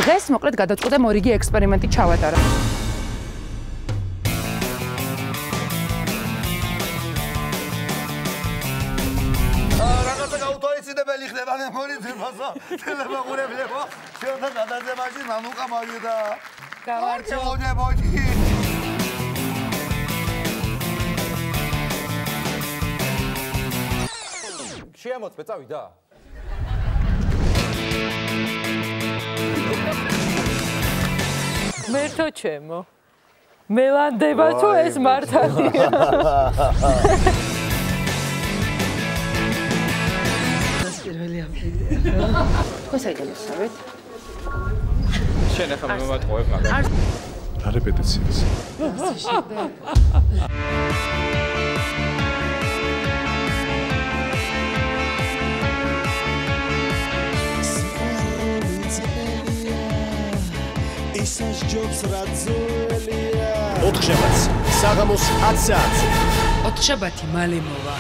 დღეს მოკლედ გადაწყვიტე მორიგი ექსპერიმენტი ჩავატარო. რაღაცა გაუთვალისწინებელი ხდება მემორიზებასა, ტელემოყურებლებო, შევდა გადაძებაში მამუკა მოვიდა. გავარჯობდი. შეამოწმე, წავიდა. მერთო ჩემო. მე ვანდება თუ ეს მართალია. პირველი აფრიდია. ხო საიდანოსავეთ? შენ ახლა მომატყუებ მაგას. რა რეპეტიციას? ისას ჯობს რაძველია 4 შაბათს საღამოს 10 საათზე 4 შაბათი მალე მოვა